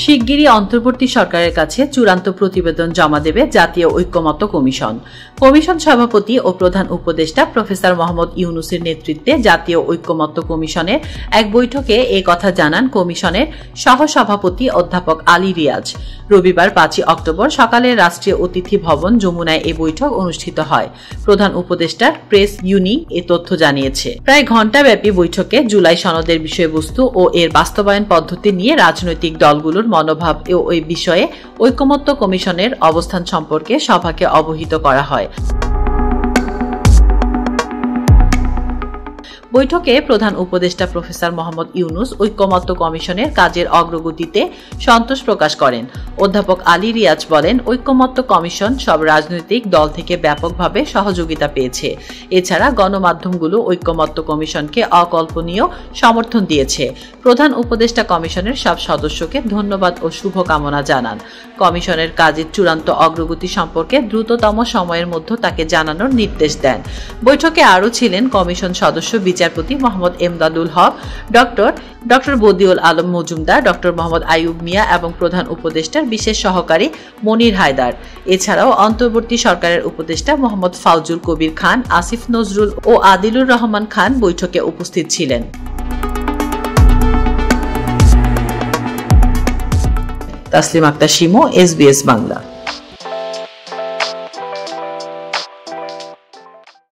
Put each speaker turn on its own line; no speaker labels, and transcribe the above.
শিগগিরই অন্তর্বর্তী সরকারের কাছে চূড়ান্ত প্রতিবেদন জমা দেবে জাতীয় ঐকমত্য কমিশন। কমিশন সভাপতি ও প্রধান উপদেষ্টা প্রফেসর মোহাম্মদ ইউনূসের নেতৃত্বে জাতীয় ঐকমত্য কমিশনের এক বৈঠকে এ কথা জানান কমিশনের সহসভাপতি অধ্যাপক আলী রিয়াজ। রবিবার 5 অক্টোবর সকালে রাষ্ট্রীয় অতিথি ভবন যমুনায় এ বৈঠক অনুষ্ঠিত হয়। প্রধান উপদেষ্টার প্রেস ইউনিট এ তথ্য জানিয়েছে। প্রায় ঘণ্টাব্যাপী বৈঠকে জুলাই সনদের বিষয়বস্তু ও এর বাস্তবায়ন পদ্ধতি নিয়ে রাজনৈতিক দলগুলোর মনোভাব ও ওই বিষয়ে ঐকমত্য কমিশনের অবস্থান সম্পর্কে সভাকে অবহিত করা হয়। বৈঠকে প্রধান উপদেষ্টা প্রফেসর মোহাম্মদ ইউনূস ঐকমত্য কমিশনের কাজের অগ্রগতিতে সন্তোষ প্রকাশ করেন। অধ্যাপক আলী রিয়াজ বলেন, ঐকমত্য কমিশন সব রাজনৈতিক দল থেকে ব্যাপকভাবে সহযোগিতা পেয়েছে। এছাড়া গণমাধ্যমগুলো ঐকমত্য কমিশনকে অকল্পনীয় সমর্থন দিয়েছে। প্রধান উপদেষ্টা কমিশনের সব সদস্যকে ধন্যবাদ ও শুভকামনা জানান। কমিশনের কাজের চূড়ান্ত অগ্রগতি সম্পর্কে দ্রুততম সময়ের মধ্যে তাকে জানানোর নির্দেশ দেন। বৈঠকে আরও ছিলেন কমিশন সদস্য বিচারপতি মোহাম্মদ এমদাদুল হক, ডক্টর বদিউল আলম মজুমদার, ডক্টর মোহাম্মদ আইয়ুব মিয়া এবং প্রধান উপদেষ্টার বিশেষ সহকারী মনির হায়দার। এছাড়াও অন্তর্বর্তী সরকারের উপদেষ্টা মোহাম্মদ ফাউজুল কবির খান, আসিফ নজরুল ও আদিলুর রহমান খান বৈঠকে উপস্থিত ছিলেন। তাসলিম আক্তার শিমু, SBS বাংলা।